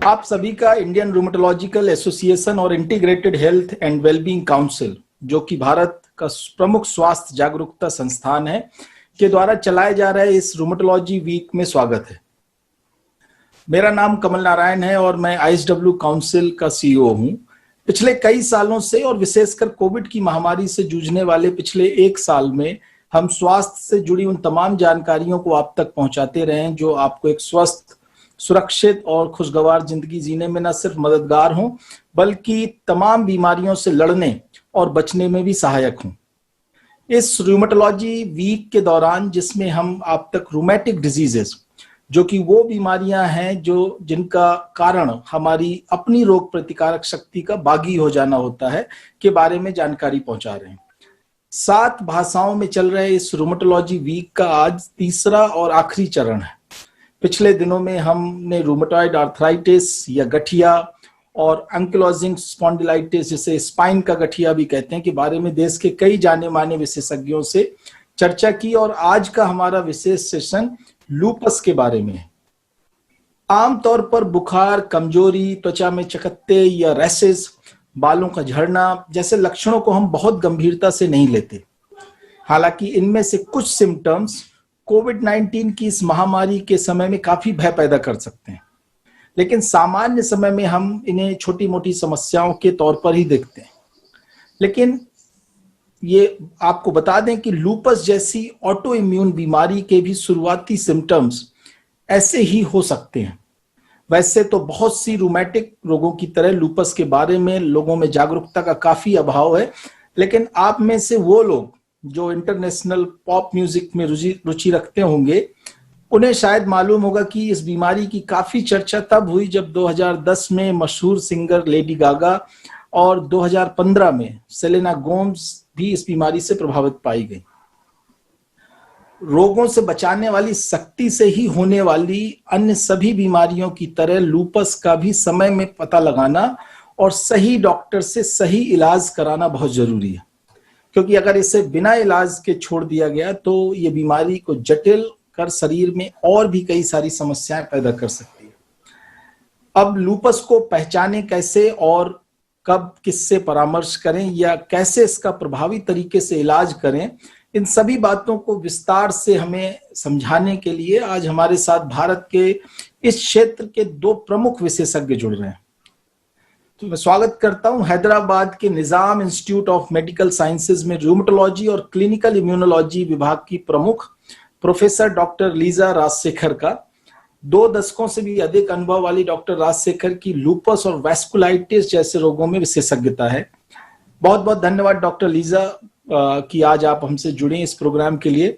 आप सभी का इंडियन रूमेटोलॉजिकल एसोसिएशन और integrated health and wellbeing council, जो कि भारत का प्रमुख स्वास्थ्य जागरूकता संस्थान है, के द्वारा चलाए जा रहे इस रूमेटोलॉजी वीक में स्वागत है। मेरा नाम कमल नारायण है और मैं आईएसडब्ल्यू काउंसिल का सीईओ हूं। पिछले कई सालों से और विशेषकर कोविड की महामारी से जूझने वाले पिछले एक साल में हम स्वास्थ्य से जुड़ी उन तमाम जानकारियों को आप तक पहुंचाते रहे जो आपको एक स्वस्थ, सुरक्षित और खुशगवार जिंदगी जीने में न सिर्फ मददगार हों, बल्कि तमाम बीमारियों से लड़ने और बचने में भी सहायक हों। इस रूमेटोलॉजी वीक के दौरान, जिसमें हम आप तक रूमेटिक डिजीजेस, जो कि वो बीमारियां हैं जिनका कारण हमारी अपनी रोग प्रतिकारक शक्ति का बागी हो जाना होता है, के बारे में जानकारी पहुंचा रहे हैं। 7 भाषाओं में चल रहे इस रूमेटोलॉजी वीक का आज तीसरा और आखिरी चरण है। पिछले दिनों में हमने रूमेटॉइड आर्थराइटिस या गठिया और एंकिलोजिंग स्पॉन्डिलाइटिस, जिसे स्पाइन का गठिया भी कहते हैं, के बारे में देश के कई जाने माने विशेषज्ञों से चर्चा की और आज का हमारा विशेष सेशन लूपस के बारे में है। आमतौर पर बुखार, कमजोरी, त्वचा में चकत्ते या रैशेस, बालों का झड़ना जैसे लक्षणों को हम बहुत गंभीरता से नहीं लेते। हालांकि इनमें से कुछ सिम्टम्स कोविड-19 की इस महामारी के समय में काफी भय पैदा कर सकते हैं, लेकिन सामान्य समय में हम इन्हें छोटी मोटी समस्याओं के तौर पर ही देखते हैं। लेकिन ये आपको बता दें कि लूपस जैसी ऑटो इम्यून बीमारी के भी शुरुआती सिम्टम्स ऐसे ही हो सकते हैं। वैसे तो बहुत सी रूमेटिक रोगों की तरह लूपस के बारे में लोगों में जागरूकता का काफी अभाव है, लेकिन आप में से वो लोग जो इंटरनेशनल पॉप म्यूजिक में रुचि रखते होंगे, उन्हें शायद मालूम होगा कि इस बीमारी की काफी चर्चा तब हुई जब 2010 में मशहूर सिंगर लेडी गागा और 2015 में सेलेना गोम्स भी इस बीमारी से प्रभावित पाई गई। रोगों से बचाने वाली शक्ति से ही होने वाली अन्य सभी बीमारियों की तरह लूपस का भी समय में पता लगाना और सही डॉक्टर से सही इलाज कराना बहुत जरूरी है, क्योंकि अगर इसे बिना इलाज के छोड़ दिया गया तो ये बीमारी को जटिल कर शरीर में और भी कई सारी समस्याएं पैदा कर सकती है। अब लूपस को पहचाने कैसे और कब किससे परामर्श करें या कैसे इसका प्रभावी तरीके से इलाज करें, इन सभी बातों को विस्तार से हमें समझाने के लिए आज हमारे साथ भारत के इस क्षेत्र के 2 प्रमुख विशेषज्ञ जुड़ रहे हैं। तो मैं स्वागत करता हूं हैदराबाद के निजाम इंस्टीट्यूट ऑफ मेडिकल साइंसेज में रूमेटोलॉजी और क्लिनिकल इम्यूनोलॉजी विभाग की प्रमुख प्रोफेसर डॉक्टर लीजा राजशेखर का। 2 दशकों से भी अधिक अनुभव वाली डॉक्टर राजशेखर की लूपस और वैस्कुलाइटिस जैसे रोगों में विशेषज्ञता है। बहुत बहुत धन्यवाद डॉक्टर लीजा कि आज आप हमसे जुड़े इस प्रोग्राम के लिए।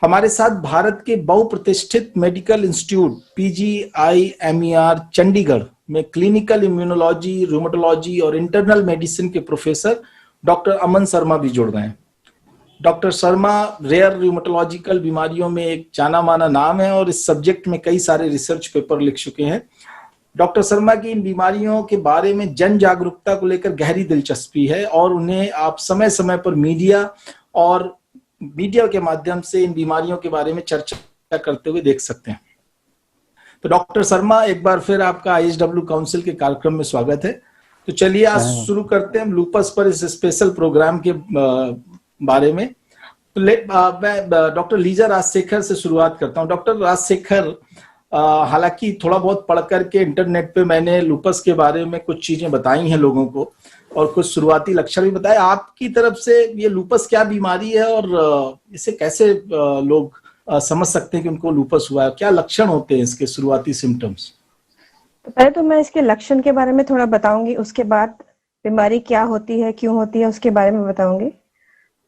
हमारे साथ भारत के बहुप्रतिष्ठित मेडिकल इंस्टीट्यूट PGIMER चंडीगढ़ में क्लिनिकल इम्यूनोलॉजी, रूमेटोलॉजी और इंटरनल मेडिसिन के प्रोफेसर डॉक्टर अमन शर्मा भी जुड़ गए हैं। डॉक्टर शर्मा रेयर रूमेटोलॉजिकल बीमारियों में एक जाना माना नाम है और इस सब्जेक्ट में कई सारे रिसर्च पेपर लिख चुके हैं। डॉक्टर शर्मा की इन बीमारियों के बारे में जन जागरूकता को लेकर गहरी दिलचस्पी है और उन्हें आप समय समय पर मीडिया के माध्यम से इन बीमारियों के बारे में चर्चा करते हुए देख सकते हैं। तो डॉक्टर शर्मा, एक बार फिर आपका आईएसडब्ल्यू काउंसिल के कार्यक्रम में स्वागत है। तो चलिए आज शुरू करते हैं लूपस पर इस स्पेशल प्रोग्राम के बारे में। तो मैं डॉक्टर लीजा राजशेखर से शुरुआत करता हूँ। डॉक्टर राजशेखर, हालांकि थोड़ा बहुत पढ़ करके इंटरनेट पे मैंने लूपस के बारे में कुछ चीजें बताई हैं लोगों को और कुछ शुरुआती लक्षण भी बताए। आपकी तरफ से ये लूपस क्या बीमारी है और इसे कैसे लोग समझ सकते हैं कि उनको लूपस हुआ है? क्या लक्षण होते हैं इसके शुरुआती सिम्टम्स? तो पहले तो मैं इसके लक्षण के बारे में थोड़ा बताऊंगी, उसके बाद बीमारी क्या होती है, क्यों होती है, उसके बारे में बताऊंगी।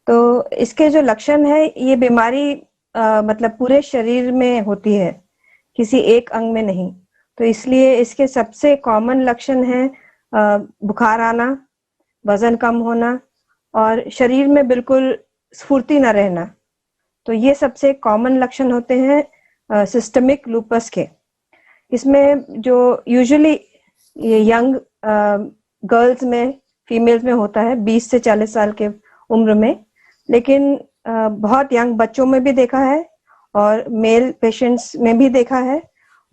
तो इसके जो लक्षण है, ये बीमारी मतलब पूरे शरीर में होती है, किसी एक अंग में नहीं। तो इसलिए इसके सबसे कॉमन लक्षण है बुखार आना, वजन कम होना और शरीर में बिल्कुल स्फूर्ति न रहना। तो ये सबसे कॉमन लक्षण होते हैं सिस्टमिक लूपस के। इसमें जो यूजुअली ये यंग गर्ल्स में, फीमेल्स में होता है 20 से 40 साल के उम्र में, लेकिन बहुत यंग बच्चों में भी देखा है और मेल पेशेंट्स में भी देखा है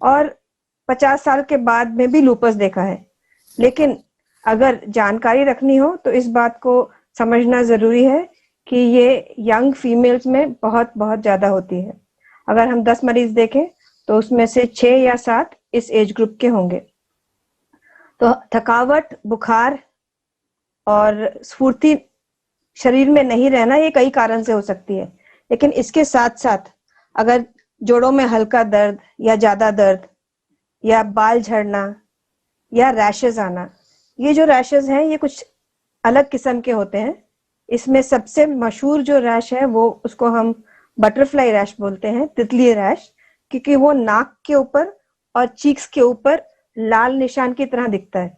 और 50 साल के बाद में भी लूपस देखा है। लेकिन अगर जानकारी रखनी हो तो इस बात को समझना जरूरी है कि ये यंग फीमेल्स में बहुत बहुत ज्यादा होती है। अगर हम 10 मरीज देखें तो उसमें से 6 या 7 इस एज ग्रुप के होंगे। तो थकावट, बुखार और स्फूर्ति शरीर में नहीं रहना ये कई कारण से हो सकती है, लेकिन इसके साथ साथ अगर जोड़ों में हल्का दर्द या ज्यादा दर्द या बाल झड़ना या रैशेज आना, ये जो रैशेज हैं ये कुछ अलग किस्म के होते हैं। इसमें सबसे मशहूर जो रैश है वो उसको हम बटरफ्लाई रैश बोलते हैं, तितली रैश, क्योंकि वो नाक के ऊपर और चीक्स के ऊपर लाल निशान की तरह दिखता है।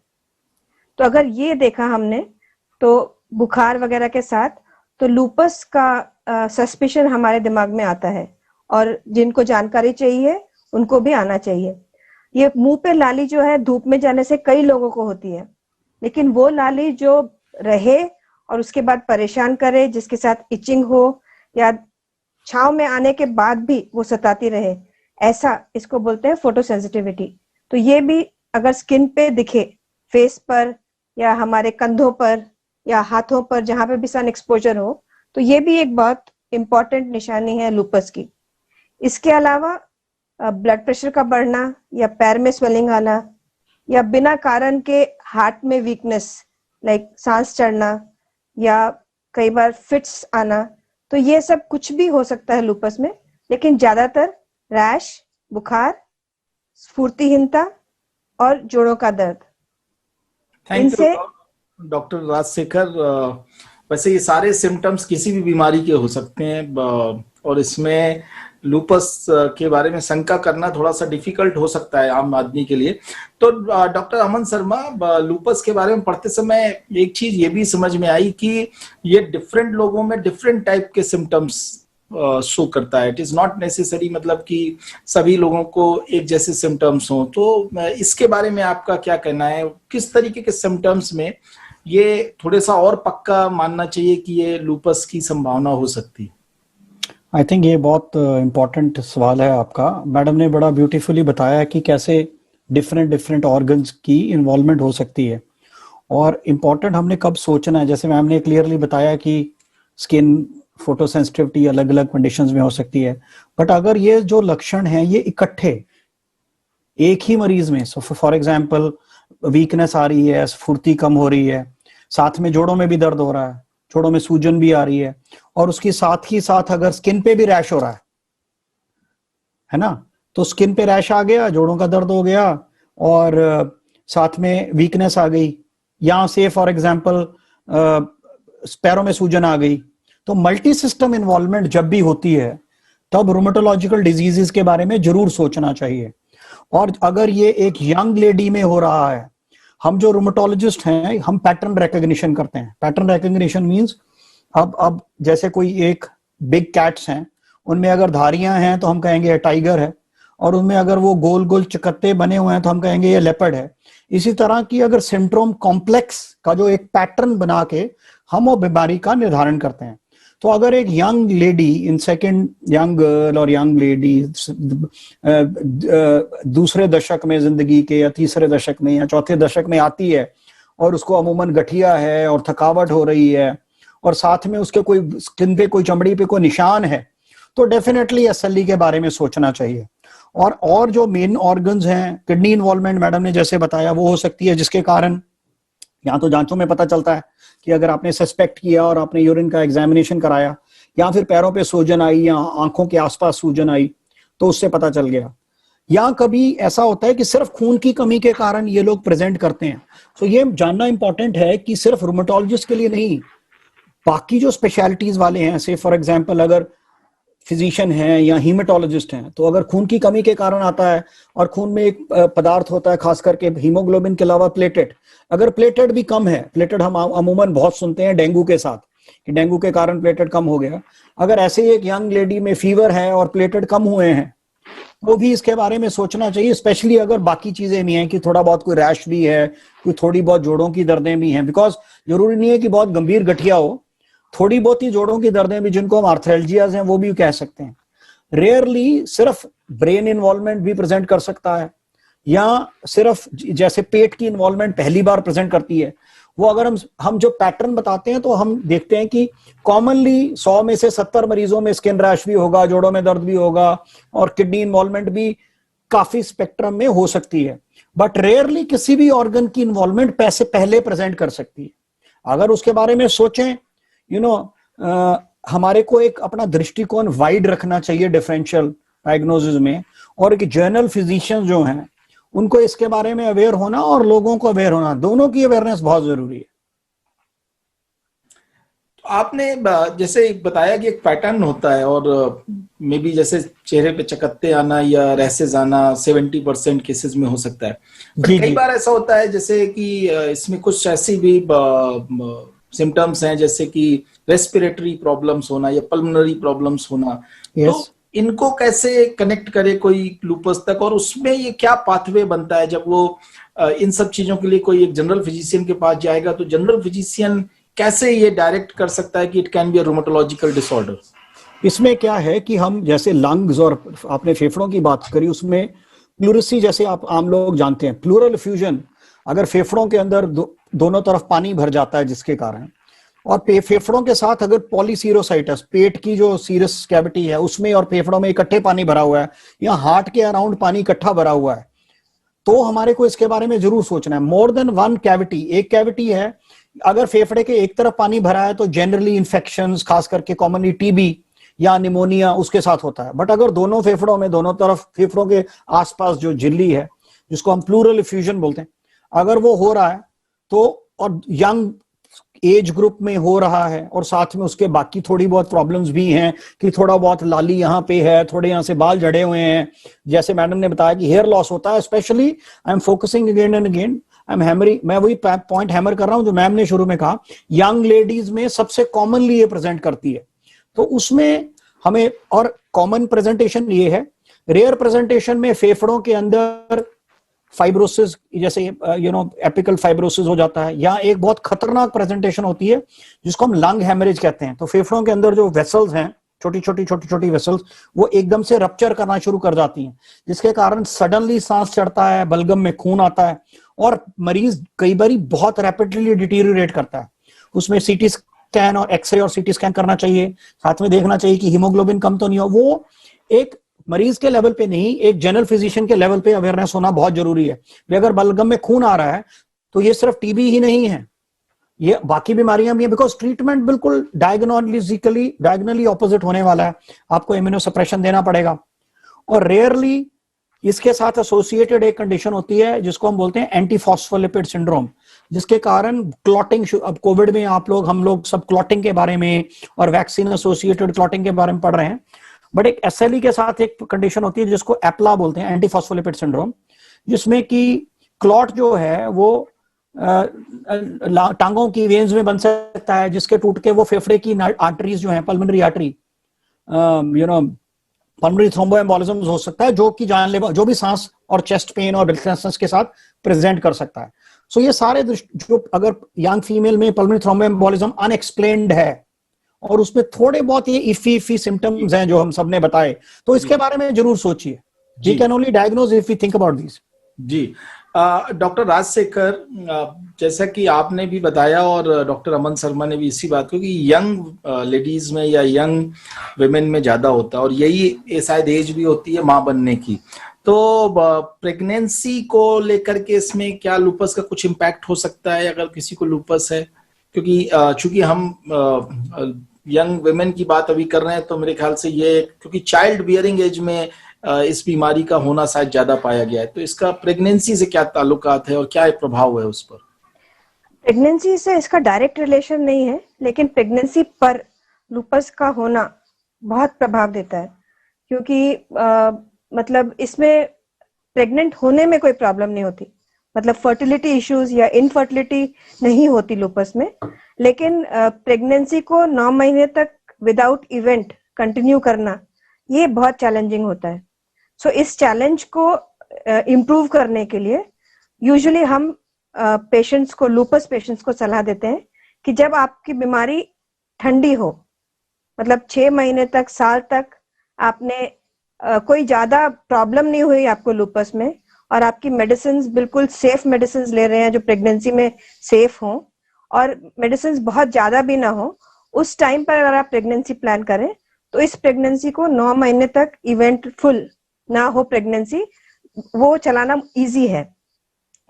तो अगर ये देखा हमने तो बुखार वगैरह के साथ, तो लूपस का सस्पिशन हमारे दिमाग में आता है, और जिनको जानकारी चाहिए उनको भी आना चाहिए। ये मुंह पे लाली जो है धूप में जाने से कई लोगों को होती है, लेकिन वो लाली जो रहे और उसके बाद परेशान करे, जिसके साथ इचिंग हो या छांव में आने के बाद भी वो सताती रहे, ऐसा इसको बोलते हैं फोटोसेंसिटिविटी। तो ये भी अगर स्किन पे दिखे, फेस पर या हमारे कंधों पर या हाथों पर, जहां पे भी सन एक्सपोजर हो, तो ये भी एक बहुत इंपॉर्टेंट निशानी है लूपस की। इसके अलावा ब्लड प्रेशर का बढ़ना या पैर में स्वेलिंग आना या बिना कारण के हार्ट में वीकनेस लाइक सांस चढ़ना या कई बार फिट्स आना, तो ये सब कुछ भी हो सकता है लूपस में। लेकिन ज्यादातर रैश, बुखार, स्फूर्तिहीनता और जोड़ों का दर्द, थैंक यू डॉक्टर राजशेखर। वैसे ये सारे सिम्टम्स किसी भी बीमारी के हो सकते हैं, और इसमें लूपस के बारे में शंका करना थोड़ा सा डिफिकल्ट हो सकता है आम आदमी के लिए। तो डॉक्टर अमन शर्मा, लूपस के बारे में पढ़ते समय एक चीज ये भी समझ में आई कि ये डिफरेंट लोगों में डिफरेंट टाइप के सिम्टम्स शो करता है। इट इज नॉट नेसेसरी मतलब कि सभी लोगों को एक जैसे सिम्टम्स हो। तो इसके बारे में आपका क्या कहना है? किस तरीके के सिम्टम्स में ये थोड़ा सा और पक्का मानना चाहिए कि ये लूपस की संभावना हो सकती है? आई थिंक ये बहुत इम्पोर्टेंट सवाल है आपका। मैडम ने बड़ा ब्यूटीफुली बताया कि कैसे डिफरेंट ऑर्गन्स की इन्वॉल्वमेंट हो सकती है, और इम्पोर्टेंट हमने कब सोचना है। जैसे मैम ने क्लियरली बताया कि स्किन फोटोसेंसिटिविटी अलग अलग कंडीशंस में हो सकती है, बट अगर ये जो लक्षण हैं ये इकट्ठे एक ही मरीज में, सो फॉर एग्जांपल वीकनेस आ रही है, स्फूर्ति कम हो रही है, साथ में जोड़ों में भी दर्द हो रहा है, जोड़ों में सूजन भी आ रही है, और उसके साथ ही साथ अगर स्किन पे भी रैश हो रहा है ना, तो स्किन पे रैश आ गया, जोड़ों का दर्द हो गया और साथ में वीकनेस आ गई, या से फॉर एग्जांपल पैरों में सूजन आ गई, तो मल्टी सिस्टम इन्वॉल्वमेंट जब भी होती है तब रूमेटोलॉजिकल डिजीजेस के बारे में जरूर सोचना चाहिए। और अगर ये एक यंग लेडी में हो रहा है, हम जो रूमेटोलॉजिस्ट हैं हम पैटर्न रिकॉग्निशन करते हैं। पैटर्न रिकॉग्निशन मींस अब जैसे कोई एक बिग कैट्स हैं, उनमें अगर धारियां हैं तो हम कहेंगे ये टाइगर है, और उनमें अगर वो गोल गोल चकत्ते बने हुए हैं तो हम कहेंगे ये लेपर्ड है। इसी तरह की अगर सिंड्रोम कॉम्प्लेक्स का जो एक पैटर्न बना के हम वो बीमारी का निर्धारण करते हैं। तो अगर एक young lady in second, young girl और यंग लेडी दूसरे दशक में जिंदगी के या तीसरे दशक में या चौथे दशक में आती है और उसको अमूमन गठिया है और थकावट हो रही है और साथ में उसके कोई स्किन पे कोई चमड़ी पे कोई निशान है, तो डेफिनेटली एसएलई के बारे में सोचना चाहिए। और जो मेन ऑर्गन्स हैं, किडनी इन्वॉल्वमेंट मैडम ने जैसे बताया वो हो सकती है, जिसके कारण या तो जांचों में पता चलता है कि अगर आपने सस्पेक्ट किया और आपने यूरिन का एग्जामिनेशन कराया, या फिर पैरों पे सूजन आई या आंखों के आसपास सूजन आई तो उससे पता चल गया, या कभी ऐसा होता है कि सिर्फ खून की कमी के कारण ये लोग प्रेजेंट करते हैं। तो ये जानना इंपॉर्टेंट है कि सिर्फ रूमेटोलॉजिस्ट के लिए नहीं, बाकी जो स्पेशलिटीज वाले हैं, से फॉर एग्जांपल अगर फिजिशियन हैं या हीमेटोलॉजिस्ट हैं, तो अगर खून की कमी के कारण आता है और खून में एक पदार्थ होता है खास करके हीमोग्लोबिन के अलावा प्लेटेट, अगर प्लेटेट भी कम है, प्लेटेट हम अमूमन बहुत सुनते हैं डेंगू के साथ कि डेंगू के कारण प्लेटेट कम हो गया, अगर ऐसे ही एक यंग लेडी में फीवर है और प्लेटेट कम हुए हैं तो भी इसके बारे में सोचना चाहिए। स्पेशली अगर बाकी चीजें भी हैं कि थोड़ा बहुत कोई रैश भी है, कोई थोड़ी बहुत जोड़ों की दर्दें भी हैं, बिकॉज जरूरी नहीं है कि बहुत गंभीर गठिया हो, थोड़ी बहुत ही जोड़ों की दर्दें भी जिनको हम आर्थ्रेल्जियाज हैं वो भी कह सकते हैं। रेयरली सिर्फ ब्रेन इन्वॉल्वमेंट भी प्रेजेंट कर सकता है, या सिर्फ जैसे पेट की इन्वॉल्वमेंट पहली बार प्रेजेंट करती है, वो अगर हम जो पैटर्न बताते हैं तो हम देखते हैं कि कॉमनली 100 में से 70 मरीजों में स्किन रैश भी होगा, जोड़ों में दर्द भी होगा और किडनी इन्वॉल्वमेंट भी काफी स्पेक्ट्रम में हो सकती है, बट रेयरली किसी भी ऑर्गन की इन्वॉल्वमेंट पैसे पहले प्रेजेंट कर सकती है। अगर उसके बारे में सोचें, हमारे को एक अपना दृष्टिकोण वाइड रखना चाहिए डिफरेंशियल डायग्नोसिस में, और एक जनरल फिजिशियन जो हैं उनको इसके बारे में अवेयर होना और लोगों को अवेयर होना, दोनों की अवेयरनेस बहुत जरूरी है। आपने जैसे बताया कि एक पैटर्न होता है और मे बी जैसे चेहरे पे चकत्ते आना या रैसेस आना 70% केसेस में हो सकता है, बट कई बार ऐसा होता है जैसे कि इसमें कुछ ऐसी भी सिम्टम्स हैं जैसे कि रेस्पिरेटरी प्रॉब्लम्स होना या पल्मोनरी प्रॉब्लम्स होना। तो इनको कैसे कनेक्ट करे कोई लूपस तक, और उसमें ये क्या पाथवे बनता है जब वो इन सब चीजों के लिए कोई एक जनरल फिजिशियन के पास जाएगा, तो जनरल फिजिशियन कैसे ये डायरेक्ट कर सकता है कि it can be a rheumatological disorder? इसमें क्या है कि हम जैसे लंग्स और आपने फेफड़ों की बात करी, उसमें प्लूरिसी जैसे आप आम लोग जानते हैं, प्लूरल एफ्यूजन, अगर फेफड़ों के अंदर दोनों तरफ पानी भर जाता है जिसके कारण, और फेफड़ों के साथ अगर पॉलीसीरोसाइटिस, पेट की जो सीरस कैविटी है उसमें और फेफड़ों में इकट्ठे पानी भरा हुआ है या हार्ट के अराउंड पानी इकट्ठा भरा हुआ है, तो हमारे को इसके बारे में जरूर सोचना है। मोर देन वन कैविटी, एक कैविटी है, अगर फेफड़े के एक तरफ पानी भरा है तो जनरली इन्फेक्शंस, खास करके कॉमनली टीबी या निमोनिया उसके साथ होता है। बट अगर दोनों फेफड़ों में, दोनों तरफ फेफड़ों के आसपास जो झिल्ली है जिसको हम प्लूरल एफ्यूजन बोलते हैं, अगर वो हो रहा है तो, और यंग एज ग्रुप में हो रहा है और साथ में उसके बाकी थोड़ी बहुत प्रॉब्लम्स भी हैं कि थोड़ा बहुत लाली यहाँ पे है, थोड़े यहाँ से बाल झड़े हुए हैं, जैसे मैडम ने बताया कि हेयर लॉस होता है, specially I am focusing again and again, I am hammering, मैं वही पॉइंट हैमर कर रहा हूं जो मैम ने शुरू में कहा, यंग लेडीज में सबसे कॉमनली ये प्रेजेंट करती है। तो उसमें हमें, और कॉमन प्रेजेंटेशन ये है, रेयर प्रेजेंटेशन में फेफड़ों के अंदर फाइब्रोसिस, जैसे एपिकल फाइब्रोसिस हो जाता है, या एक बहुत खतरनाक प्रेजेंटेशन होती है जिसको हम लंग हेमरेज कहते हैं। तो फेफड़ों के अंदर जो वेसल्स हैं, छोटी छोटी वेसल्स, वो एकदम से रप्चर करना शुरू कर जाती हैं, जिसके कारण सडनली सांस चढ़ता है, बलगम में खून आता है और मरीज कई बार बहुत रैपिडली डिटीरियोरेट करता है। उसमें सीटी स्कैन और एक्सरे और सीटी स्कैन करना चाहिए, साथ में देखना चाहिए कि हीमोग्लोबिन कम तो नहीं हो। वो एक मरीज के लेवल पे नहीं, एक जनरल फिजिशियन के लेवल पे अवेयरनेस होना बहुत जरूरी है। अगर बलगम में खून आ रहा है तो ये सिर्फ टीबी ही नहीं है, ये बाकी बीमारियां भी हैं, बिकॉज ट्रीटमेंट बिल्कुल डायगोनली ऑपोजिट होने वाला है, आपको इम्यूनोसप्रेशन देना पड़ेगा। और रेयरली इसके साथ एसोसिएटेड एक कंडीशन होती है जिसको हम बोलते हैं एंटीफॉस्फोलिपिड सिंड्रोम, जिसके कारण क्लॉटिंग, अब कोविड में हम लोग सब क्लॉटिंग के बारे में और वैक्सीन एसोसिएटेड क्लॉटिंग के बारे में पढ़ रहे हैं, बट एक एसएलई के साथ एक कंडीशन होती है जिसको एप्ला बोलते हैं, एंटीफॉस्फोलिपिड सिंड्रोम, जिसमें कि क्लॉट जो है वो टांगों की वेन्स में बन सकता है, जिसके टूट के वो फेफड़े की आर्टरीज जो है, पल्मोनरी आर्टरी, पल्मोनरी थ्रोम्बोएम्बोलिज्म हो सकता है, जो कि जानलेवा, जो भी सांस और चेस्ट पेन और ब्रेथलेसनेस के साथ प्रेजेंट कर सकता है। सो ये सारे जो अगर यंग फीमेल में पल्मोनरी थ्रोम्बोएम्बोलिज्म अनएक्सप्लेन्ड है और उसमें थोड़े बहुत ये इफी सिम्टम्स हैं जो हम सबने बताए, तो इसके बारे में जरूर सोचिए। We can only diagnose if we think about this. जी, डॉक्टर राजशेखर, जैसा कि आपने भी बताया और डॉक्टर अमन शर्मा ने भी इसी बात को कि यंग लेडीज में या यंग विमेन में ज्यादा होता है और यही शायद एज भी होती है माँ बनने की, तो प्रेगनेंसी को लेकर के इसमें क्या लूपस का कुछ इम्पैक्ट हो सकता है अगर किसी को लूपस है? क्योंकि चूंकि हम यंग विमेन की बात अभी कर रहे हैं, तो मेरे ख्याल से ये, क्योंकि चाइल्ड बियरिंग एज में इस बीमारी का होना शायद ज्यादा पाया गया है, तो इसका प्रेगनेंसी से क्या ताल्लुकात है और क्या प्रभाव है उस पर? प्रेगनेंसी से इसका डायरेक्ट रिलेशन नहीं है, लेकिन प्रेगनेंसी पर लूपस का होना बहुत प्रभाव देता है, क्योंकि मतलब इसमें प्रेग्नेंट होने में कोई प्रॉब्लम नहीं होती, मतलब फर्टिलिटी इश्यूज या इनफर्टिलिटी नहीं होती लूपस में, लेकिन प्रेगनेंसी को 9 महीने तक विदाउट इवेंट कंटिन्यू करना ये बहुत चैलेंजिंग होता है। सो इस चैलेंज को इम्प्रूव करने के लिए यूजुअली हम पेशेंट्स को, लूपस पेशेंट्स को सलाह देते हैं कि जब आपकी बीमारी ठंडी हो, मतलब 6 महीने तक, साल तक आपने कोई ज्यादा प्रॉब्लम नहीं हुई आपको लूपस में, और आपकी मेडिसिन बिल्कुल सेफ मेडिसिन ले रहे हैं जो प्रेगनेंसी में सेफ हों और मेडिसिन बहुत ज्यादा भी ना हो, उस टाइम पर अगर आप प्रेगनेंसी प्लान करें तो इस प्रेगनेंसी को 9 महीने तक इवेंटफुल ना हो प्रेगनेंसी, वो चलाना इजी है।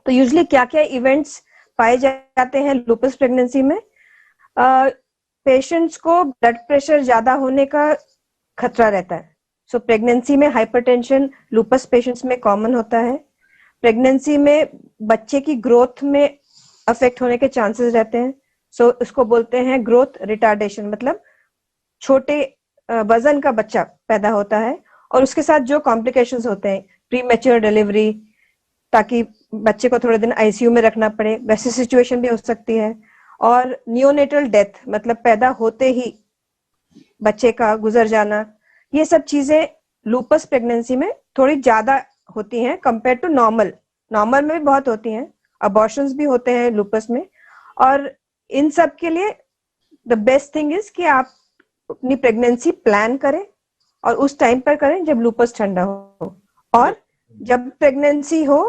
तो यूजुअली क्या क्या इवेंट्स पाए जाते हैं लूपस प्रेगनेंसी में? पेशेंट्स को ब्लड प्रेशर ज्यादा होने का खतरा रहता है। सो प्रेगनेंसी में हाइपरटेंशन लूपस पेशेंट्स में कॉमन होता है। प्रेगनेंसी में बच्चे की ग्रोथ में अफेक्ट होने के चांसेस रहते हैं। सो उसको बोलते हैं ग्रोथ रिटार्डेशन, मतलब छोटे वजन का बच्चा पैदा होता है और उसके साथ जो कॉम्प्लिकेशंस होते हैं, प्रीमेच्योर डिलीवरी, ताकि बच्चे को थोड़े दिन आईसीयू में रखना पड़े, वैसी सिचुएशन भी हो सकती है। और नियोनेटल डेथ, मतलब पैदा होते ही बच्चे का गुजर जाना, ये सब चीजें लूपस प्रेगनेंसी में थोड़ी ज्यादा होती हैं कंपेयर टू नॉर्मल। नॉर्मल में भी बहुत होती हैं, अबॉर्शंस भी होते हैं लूपस में। और इन सब के लिए द बेस्ट थिंग इज कि आप अपनी प्रेगनेंसी प्लान करें और उस टाइम पर करें जब लूपस ठंडा हो। और जब प्रेगनेंसी हो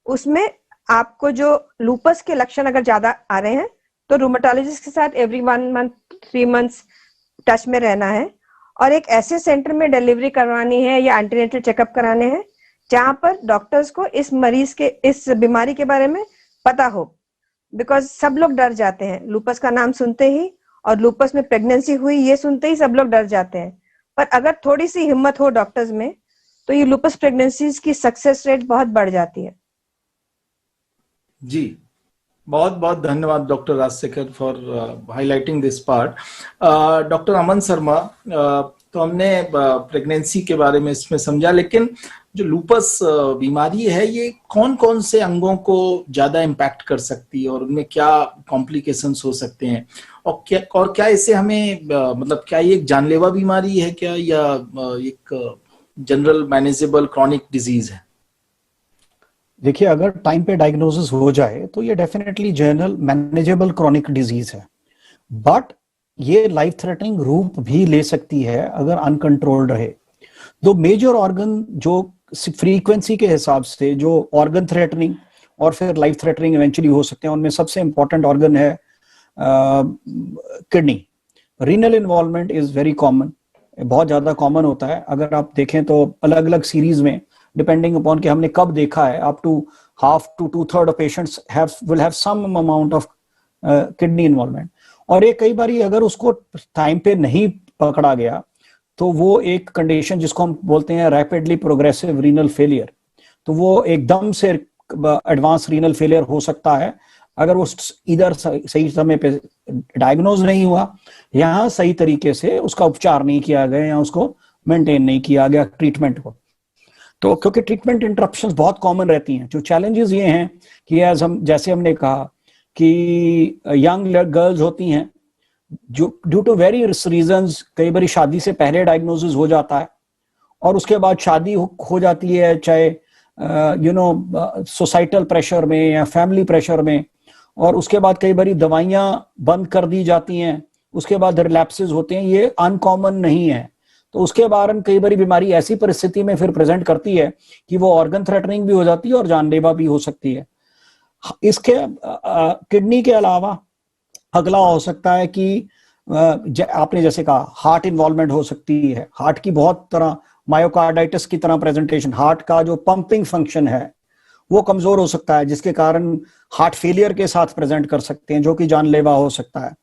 उसमें आपको जो लूपस के लक्षण अगर ज्यादा आ रहे हैं तो रूमेटोलॉजिस्ट के साथ एवरी 1 मंथ 3 मंथ्स टच में रहना है और एक ऐसे सेंटर में डिलीवरी करवानी है या एंटीनेटल चेकअप कराने हैं जहां पर डॉक्टर्स को इस मरीज के, इस बीमारी के बारे में पता हो। बिकॉज सब लोग डर जाते हैं लूपस का नाम सुनते ही, और लूपस में प्रेगनेंसी हुई ये सुनते ही सब लोग डर जाते हैं। पर अगर थोड़ी सी हिम्मत हो डॉक्टर्स में तो ये लूपस प्रेगनेंसीज की सक्सेस रेट बहुत बढ़ जाती है। जी, बहुत बहुत धन्यवाद doctor Rajshekhar for highlighting this part. Doctor Aman Sharma, तो हमने प्रेगनेंसी के बारे में इसमें समझा, लेकिन जो लूपस बीमारी है ये कौन कौन से अंगों को ज्यादा इम्पैक्ट कर सकती है और उनमें क्या कॉम्प्लिकेशंस हो सकते हैं, और क्या इसे हमें मतलब क्या ये एक जानलेवा बीमारी है क्या, या एक जनरल मैनेजेबल क्रॉनिक डिजीज है? देखिए, अगर टाइम पे डायग्नोसिस हो जाए तो ये definitely general manageable chronic disease है, बट ये लाइफ थ्रेटनिंग रूप भी ले सकती है अगर अनकंट्रोल्ड रहे। दो मेजर ऑर्गन जो फ्रीक्वेंसी के हिसाब से जो ऑर्गन थ्रेटनिंग और फिर लाइफ थ्रेटनिंग इवेंचुअली हो सकते हैं, उनमें सबसे इंपॉर्टेंट ऑर्गन है kidney. Renal involvement is very common, बहुत ज्यादा कॉमन होता है। अगर आप देखें तो अलग अलग सीरीज में, डिपेंडिंग अपॉन कि हमने कब देखा है, up to half to 2/3 of patients will have some amount of kidney involvement. और ये कई बार अगर उसको टाइम पे नहीं पकड़ा गया तो वो एक कंडीशन जिसको हम बोलते हैं रैपिडली प्रोग्रेसिव रीनल फेलियर, तो वो एकदम से एडवांस रीनल फेलियर हो सकता है अगर वो इधर सही समय पे डायग्नोज नहीं हुआ, यहाँ सही तरीके से उसका उपचार नहीं किया गया या उसको मेंटेन नहीं किया गया ट्रीटमेंट को। तो क्योंकि ट्रीटमेंट इंटरप्शंस बहुत कॉमन रहती हैं, जो चैलेंजेस ये हैं कि जैसे हमने कहा कि यंग गर्ल्स होती हैं जो ड्यू टू वेरियस रीजंस कई बार शादी से पहले डायग्नोसिस हो जाता है और उसके बाद शादी हो जाती है, चाहे सोसाइटल प्रेशर में या फैमिली प्रेशर में, और उसके बाद कई बार दवाइयां बंद कर दी जाती हैं, उसके बाद रिलैप्सेस होते हैं। ये अनकॉमन नहीं है। तो उसके बाद कई बार बीमारी ऐसी परिस्थिति में फिर प्रेजेंट करती है कि वो ऑर्गन थ्रेटनिंग भी हो जाती है और जानलेवा भी हो सकती है। इसके किडनी के अलावा अगला हो सकता है कि आपने जैसे कहा हार्ट इन्वॉल्वमेंट हो सकती है। हार्ट की बहुत तरह, मायोकार्डाइटिस की तरह प्रेजेंटेशन, हार्ट का जो पंपिंग फंक्शन है वो कमजोर हो सकता है, जिसके कारण हार्ट फेलियर के साथ प्रेजेंट कर सकते हैं, जो कि जानलेवा हो सकता है।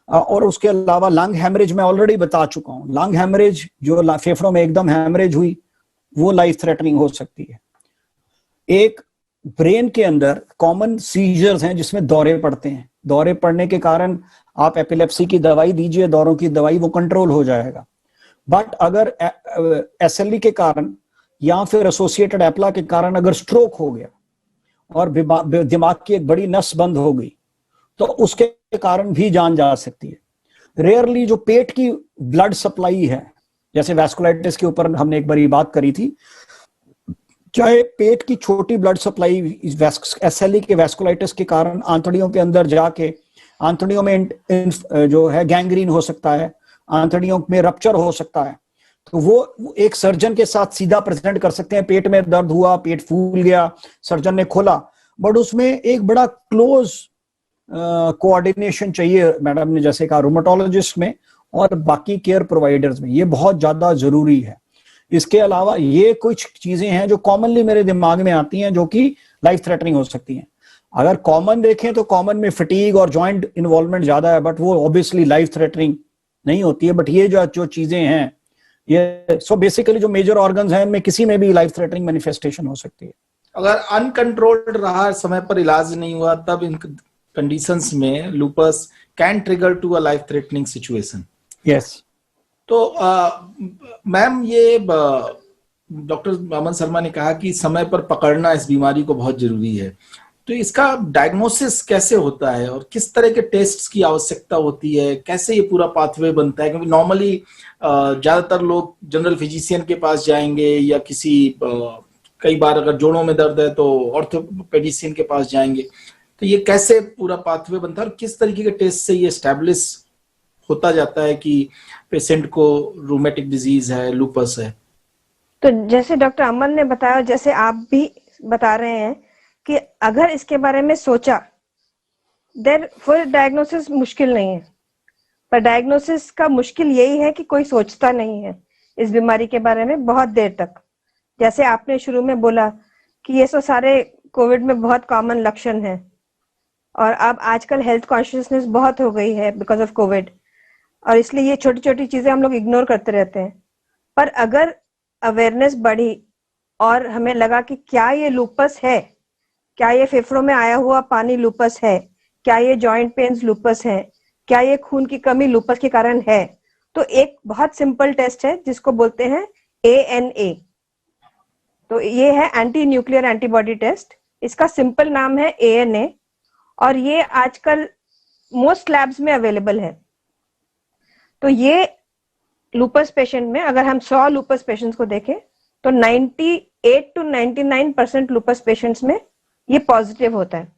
और उसके अलावा लंग हैमरेज, मैं ऑलरेडी बता चुका हूं, लंग हैमरेज जो फेफड़ों में एकदम हैमरेज हुई वो लाइफ थ्रेटनिंग हो सकती है। एक ब्रेन के अंदर कॉमन सीजर्स हैं जिसमें दौरे पड़ते हैं। दौरे पड़ने के कारण आप एपिलेप्सी की दवाई दीजिए, दौरों की दवाई, वो कंट्रोल हो जाएगा। बट अगर एसएलई के कारण या फिर एसोसिएटेड एप्ला के कारण अगर स्ट्रोक हो गया और दिमाग की एक बड़ी नस बंद हो गई तो उसके कारण भी जान जा सकती है। रेयरली जो पेट की ब्लड सप्लाई है, जैसे वैस्कुलाइटिस के ऊपर हमने एक बार ये बात करी थी, चाहे पेट की छोटी ब्लड सप्लाई एसएलई के वैस्कुलाइटिस के कारण आंतड़ियों के अंदर जाके आंतड़ियों में जो है गैंग्रीन हो सकता है, आंतड़ियों में रप्चर हो सकता है। तो वो एक सर्जन के साथ सीधा प्रेजेंट कर सकते हैं, पेट में दर्द हुआ, पेट फूल गया, सर्जन ने खोला, बट उसमें एक बड़ा क्लोज कोऑर्डिनेशन चाहिए, मैडम ने जैसे कहा, रूमेटोलॉजिस्ट में और बाकी केयर प्रोवाइडर्स में, ये बहुत ज्यादा जरूरी है। इसके अलावा ये कुछ चीजें हैं जो कॉमनली मेरे दिमाग में आती हैं जो कि लाइफ थ्रेटनिंग हो सकती हैं। अगर कॉमन देखें तो कॉमन में फटीग और जॉइंट इन्वॉल्वमेंट ज्यादा है, बट वो ऑब्वियसली लाइफ थ्रेटनिंग नहीं होती है। बट ये जो चीजें हैं, ये सो बेसिकली जो मेजर ऑर्गन्स हैं इनमें किसी में भी लाइफ थ्रेटनिंग मैनिफेस्टेशन हो सकती है। अगर अनकंट्रोल्ड रहा, समय पर इलाज नहीं हुआ, तब इन कंडीशंस में lupus can trigger to a life threatening situation. Yes. तो मैम, ये डॉक्टर अमन शर्मा ने कहा कि समय पर पकड़ना इस बीमारी को बहुत जरूरी है। तो इसका डायग्नोसिस कैसे होता है और किस तरह के टेस्ट्स की आवश्यकता होती है, कैसे ये पूरा पाथवे बनता है? क्योंकि नॉर्मली ज्यादातर लोग जनरल फिजिशियन के पास जाएंगे या किसी कई बार अगर जोड़ों में दर्द है तो ऑर्थोपेडिशियन के पास जाएंगे। तो ये कैसे पूरा पाथवे बनता है और किस तरीके के टेस्ट से ये एस्टैब्लिश होता जाता है कि पेशेंट को रूमेटिक डिजीज है, लूपस है? तो जैसे डॉक्टर अमन ने बताया, जैसे आप भी बता रहे हैं कि अगर इसके बारे में सोचा, देन फिर डायग्नोसिस मुश्किल नहीं है। पर डायग्नोसिस का मुश्किल यही है कि कोई सोचता नहीं है इस बीमारी के बारे में बहुत देर तक। जैसे आपने शुरू में बोला कि ये तो सारे कोविड में बहुत कॉमन लक्षण है, और अब आजकल हेल्थ कॉन्शियसनेस बहुत हो गई है बिकॉज ऑफ कोविड, और इसलिए ये छोटी छोटी चीजें हम लोग इग्नोर करते रहते हैं। पर अगर अवेयरनेस बढ़ी और हमें लगा कि क्या ये लूपस है, क्या ये फेफड़ों में आया हुआ पानी लूपस है, क्या ये जॉइंट पेन्स लूपस है, क्या ये खून की कमी लूपस के कारण है, तो एक बहुत सिंपल टेस्ट है जिसको बोलते हैं ANA। तो ये है एंटी न्यूक्लियर एंटीबॉडी टेस्ट, इसका सिंपल नाम है ANA, और ये आजकल मोस्ट लैब्स में अवेलेबल है। तो ये लूपस पेशेंट में, अगर हम 100 लूपस पेशेंट्स को देखें तो 98 to 99% लूपस पेशेंट्स में ये पॉजिटिव होता है।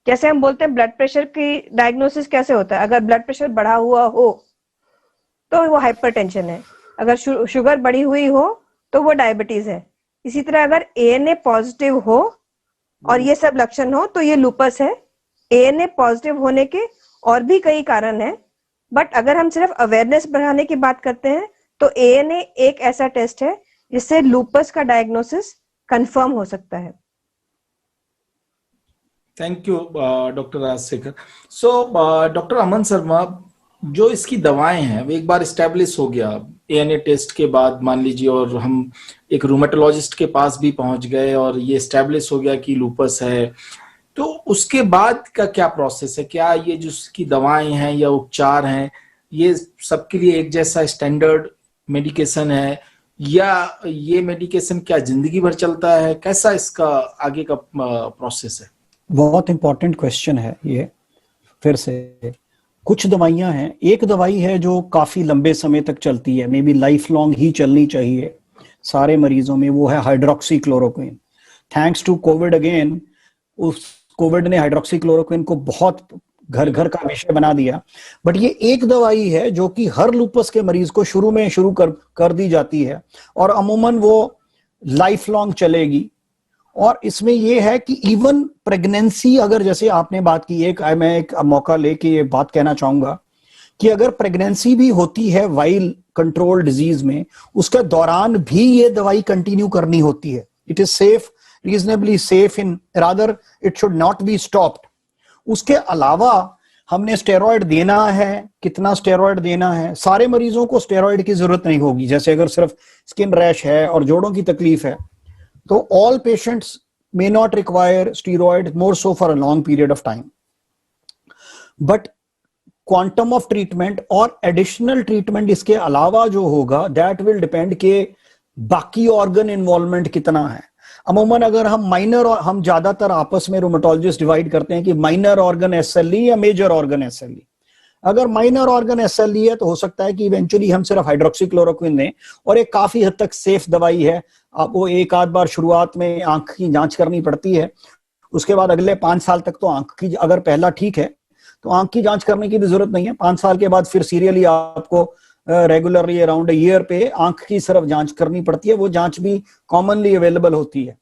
जैसे हम बोलते हैं ब्लड प्रेशर की डायग्नोसिस कैसे होता है, अगर ब्लड प्रेशर बढ़ा हुआ हो तो वो हाइपरटेंशन है, अगर शुगर बढ़ी हुई हो तो वो डायबिटीज है। इसी तरह अगर ANA पॉजिटिव हो और ये सब लक्षण हो तो ये लूपस है। ANA पॉजिटिव होने के और भी कई कारण हैं, बट अगर हम सिर्फ अवेयरनेस बढ़ाने की बात करते हैं तो ANA एक ऐसा टेस्ट है जिससे लूपस का डायग्नोसिस कंफर्म हो सकता है। Thank you doctor Rajshekhar. So doctor Aman Sharma, जो इसकी दवाएं हैं वो एक बार इस्टेब्लिश हो गया ANA टेस्ट के बाद, मान लीजिए, और हम एक रूमेटोलॉजिस्ट के पास भी पहुंच गए और ये इस्टेब्लिश हो गया कि लूपस है, तो उसके बाद का क्या प्रोसेस है? क्या ये जो इसकी दवाएं हैं या उपचार हैं ये सबके लिए एक जैसा स्टैंडर्ड मेडिकेशन है, या ये मेडिकेशन क्या जिंदगी भर चलता है? कैसा इसका आगे का प्रोसेस है? बहुत इंपॉर्टेंट क्वेश्चन है ये। फिर से कुछ दवाइयां हैं, एक दवाई है जो काफी लंबे समय तक चलती है, मे बी लाइफ लॉन्ग ही चलनी चाहिए सारे मरीजों में, वो है hydroxychloroquine. Thanks to COVID again, उस कोविड ने हाइड्रोक्सीक्लोरोक्विन को बहुत घर घर का विषय बना दिया। बट ये एक दवाई है जो कि हर लूपस के मरीज को शुरू कर दी जाती है और अमूमन वो लाइफ लॉन्ग चलेगी। और इसमें ये है कि इवन प्रेगनेंसी, अगर जैसे आपने बात की, मैं एक मौका लेके ये बात कहना चाहूंगा कि अगर प्रेगनेंसी भी होती है वाइल कंट्रोल डिजीज में, उसके दौरान भी ये दवाई कंटिन्यू करनी होती है। It is safe, reasonably safe, in rather it should not be stopped. उसके अलावा हमने स्टेरॉइड देना है, कितना स्टेरॉइड देना है, सारे मरीजों को स्टेरॉइड की जरूरत नहीं होगी। जैसे अगर सिर्फ स्किन रैश है और जोड़ों की तकलीफ है तो all patients may not require steroid, more so for a long period of time. But quantum of treatment और additional treatment इसके अलावा जो होगा, that will depend के बाकी organ involvement कितना है। अमूमन अगर हम माइनर, हम ज्यादातर आपस में रूमेटोलॉजिस्ट डिवाइड करते हैं कि माइनर ऑर्गन SLE या मेजर ऑर्गन SLE। अगर माइनर ऑर्गन SLE है तो हो सकता है कि इवेंचुअली हम सिर्फ हाइड्रोक्सीक्लोरोक्विन दें, और एक काफी हद तक सेफ दवाई है। आपको एक आध बार शुरुआत में आंख की जांच करनी पड़ती है, उसके बाद अगले 5 साल तक तो आंख की, अगर पहला ठीक है तो आंख की जांच करने की भी जरूरत नहीं है। 5 साल के बाद फिर सीरियली आपको रेगुलरली अराउंड ईयर पे आंख की सिर्फ जांच करनी पड़ती है, वो जांच भी कॉमनली अवेलेबल होती है।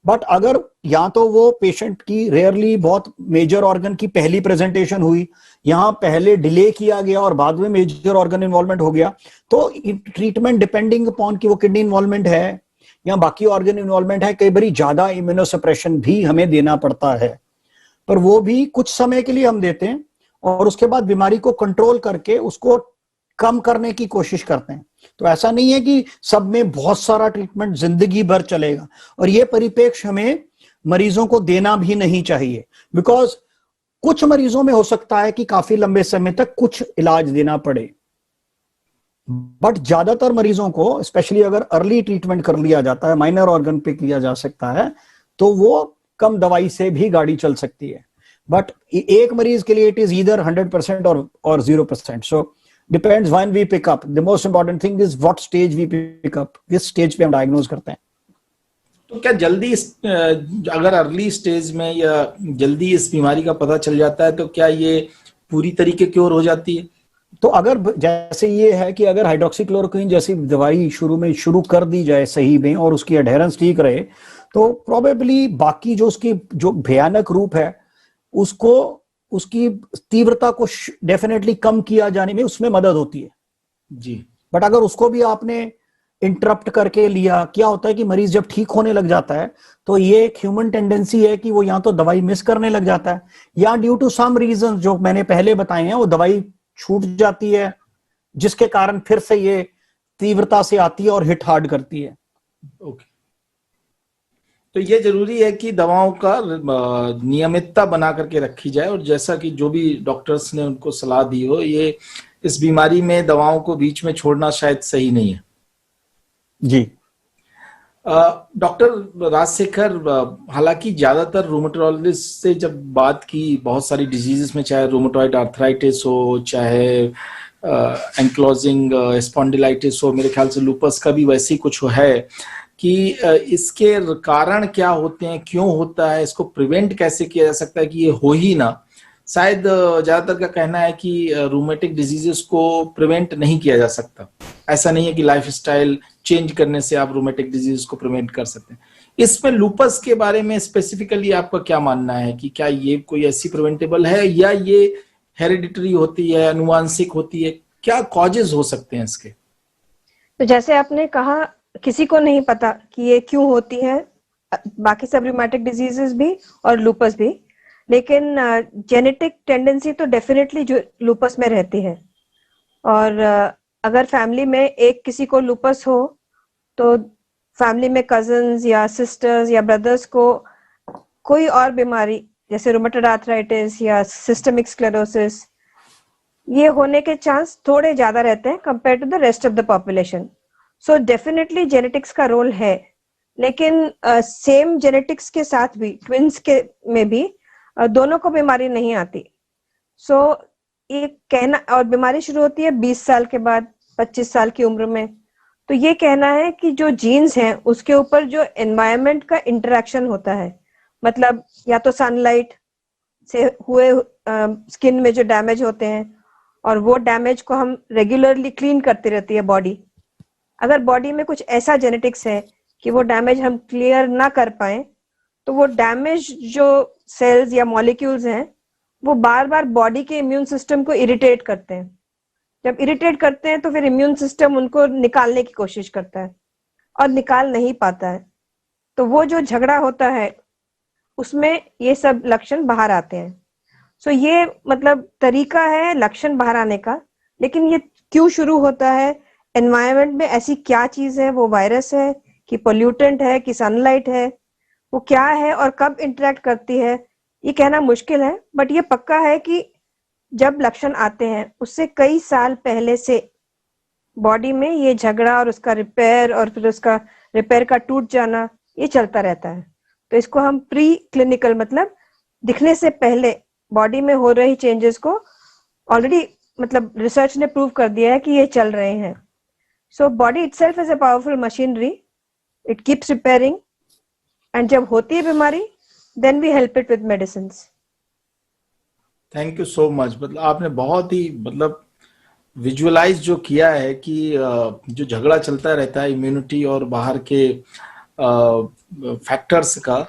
बट अगर या तो वो पेशेंट की रेयरली बहुत मेजर ऑर्गन की पहली प्रेजेंटेशन हुई, यहां पहले डिले किया गया और बाद में मेजर ऑर्गन इन्वॉल्वमेंट हो गया, तो ट्रीटमेंट डिपेंडिंग अपॉन कि वो किडनी इन्वॉल्वमेंट है या बाकी ऑर्गन इन्वॉल्वमेंट है, कई बार ज्यादा इम्यूनोसप्रेशन भी हमें देना पड़ता है, पर वो भी कुछ समय के लिए हम देते हैं और उसके बाद बीमारी को कंट्रोल करके उसको कम करने की कोशिश करते हैं। तो ऐसा नहीं है कि सब में बहुत सारा ट्रीटमेंट जिंदगी भर चलेगा, और ये परिप्रेक्ष्य हमें मरीजों को देना भी नहीं चाहिए, बिकॉज कुछ मरीजों में हो सकता है कि काफी लंबे समय तक कुछ इलाज देना पड़े, बट ज्यादातर मरीजों को स्पेशली अगर अर्ली ट्रीटमेंट कर लिया जाता है, माइनर ऑर्गन पे किया जा सकता है, तो वो कम दवाई से भी गाड़ी चल सकती है। बट एक मरीज के लिए इट इज ईदर 100% और 0%। So depends when we pick up. The most important thing is what stage we pick up, किस स्टेज पे हम डायग्नोज करते हैं। तो क्या जल्दी अगर अर्ली स्टेज में या जल्दी इस बीमारी का पता चल जाता है तो क्या ये पूरी तरीके क्योर हो जाती है? तो अगर जैसे ये है कि अगर हाइड्रोक्सीक्लोरोक्विन जैसी दवाई शुरू कर दी जाए सही में और उसकी एडहेरेंस ठीक रहे, तो प्रोबेबली बाकी जो उसकी जो भयानक रूप है उसको, उसकी तीव्रता को डेफिनेटली कम किया जाने में उसमें मदद होती है जी। बट अगर उसको भी आपने इंटरप्ट करके लिया, क्या होता है कि मरीज जब ठीक होने लग जाता है तो ये एक ह्यूमन टेंडेंसी है कि वो या तो दवाई मिस करने लग जाता है या ड्यू टू सम रीजन जो मैंने पहले बताए हैं वो दवाई छूट जाती है, जिसके कारण फिर से ये तीव्रता से आती है और हिट हार्ड करती है। ओके। तो ये जरूरी है कि दवाओं का नियमितता बना करके रखी जाए, और जैसा कि जो भी डॉक्टर्स ने उनको सलाह दी हो, ये इस बीमारी में दवाओं को बीच में छोड़ना शायद सही नहीं है। जी। डॉक्टर राजशेखर, हालांकि ज्यादातर रूमेटोलॉजिस्ट से जब बात की बहुत सारी डिजीजेस में, चाहे रूमेटॉइड आर्थराइटिस हो, चाहे एंक्लोजिंग स्पॉन्डिलाइटिस हो, मेरे ख्याल से लूपस का भी वैसे ही कुछ है कि इसके कारण क्या होते हैं, क्यों होता है, इसको प्रिवेंट कैसे किया जा सकता है कि ये हो ही ना। शायद ज्यादातर का कहना है कि रूमेटिक डिजीजेस को प्रिवेंट नहीं किया जा सकता। ऐसा नहीं है कि लाइफस्टाइल चेंज करने से आप रूमेटिक डिजीज को प्रिवेंट कर सकते हैं। इसमें लूपस के बारे में स्पेसिफिकली आपका क्या मानना है कि क्या ये कोई ऐसी प्रिवेंटेबल है या ये हेरिडिटरी होती है, अनुवांशिक होती है, क्या कॉजेज हो सकते हैं इसके? तो जैसे आपने कहा, किसी को नहीं पता कि ये क्यों होती है, बाकी सब रूमेटिक डिजीजेस भी और लूपस भी, लेकिन जेनेटिक टेंडेंसी तो डेफिनेटली जो लूपस में रहती है। और अगर फैमिली में एक किसी को लूपस हो तो फैमिली में कजन्स या सिस्टर्स या ब्रदर्स को कोई और बीमारी जैसे रूमेटॉइड आर्थराइटिस या सिस्टमिक स्क्लेरोसिस, ये होने के चांस थोड़े ज्यादा रहते हैं compare to the rest of the population. So definitely genetics का रोल है, लेकिन सेम जेनेटिक्स के साथ भी ट्विंस के में भी दोनों को बीमारी नहीं आती। सो ये कहना, और बीमारी शुरू होती है 20 साल के बाद, 25 साल की उम्र में। तो ये कहना है कि जो जीन्स हैं उसके ऊपर जो एनवायरनमेंट का इंटरेक्शन होता है, मतलब या तो सनलाइट से हुए स्किन में जो डैमेज होते हैं, और वो डैमेज को हम रेगुलरली क्लीन करती रहती है बॉडी। अगर बॉडी में कुछ ऐसा जेनेटिक्स है कि वो डैमेज हम क्लियर ना कर पाए, तो वो डैमेज जो सेल्स या मॉलिक्यूल्स हैं वो बार बार बॉडी के इम्यून सिस्टम को इरिटेट करते हैं। जब इरिटेट करते हैं तो फिर इम्यून सिस्टम उनको निकालने की कोशिश करता है और निकाल नहीं पाता है। तो वो जो झगड़ा होता है उसमें ये सब लक्षण बाहर आते हैं। सो ये मतलब तरीका है लक्षण बाहर आने का, लेकिन ये क्यों शुरू होता है, एनवायरनमेंट में ऐसी क्या चीज है, वो वायरस है कि पोल्यूटेंट है कि सनलाइट है, वो क्या है और कब इंटरेक्ट करती है, ये कहना मुश्किल है। बट ये पक्का है कि जब लक्षण आते हैं उससे कई साल पहले से बॉडी में ये झगड़ा और उसका रिपेयर और फिर उसका रिपेयर का टूट जाना ये चलता रहता है। तो इसको हम प्री क्लिनिकल, मतलब दिखने से पहले बॉडी में हो रही चेंजेस को ऑलरेडी, मतलब रिसर्च ने प्रूव कर दिया है कि ये चल रहे हैं। So body itself is a powerful machinery, it keeps repairing, and जब होती है बीमारी then we help it with medicines. Thank you so much. मतलब आपने बहुत ही विजुअलाइज जो किया है कि जो झगड़ा चलता रहता है इम्यूनिटी और बाहर के फैक्टर्स का,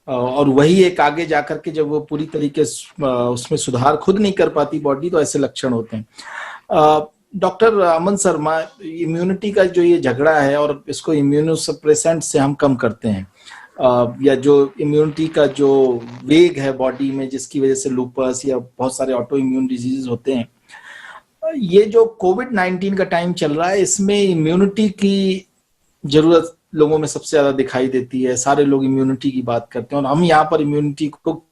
और वही एक आगे जाकर के जब वो पूरी तरीके से उसमें सुधार खुद नहीं कर पाती बॉडी, तो ऐसे लक्षण होते हैं। डॉक्टर अमन शर्मा, इम्यूनिटी का जो ये झगड़ा है और इसको इम्यूनोसप्रेसेंट से हम कम करते हैं, या जो इम्यूनिटी का जो वेग है बॉडी में जिसकी वजह से लूपस या बहुत सारे ऑटो इम्यून डिजीज होते हैं, ये जो कोविड-19 का टाइम चल रहा है इसमें इम्यूनिटी की जरूरत लोगों में सबसे ज्यादा दिखाई देती है। सारे लोग इम्यूनिटी की बात करते हैं और हम यहाँ पर इम्यूनिटी को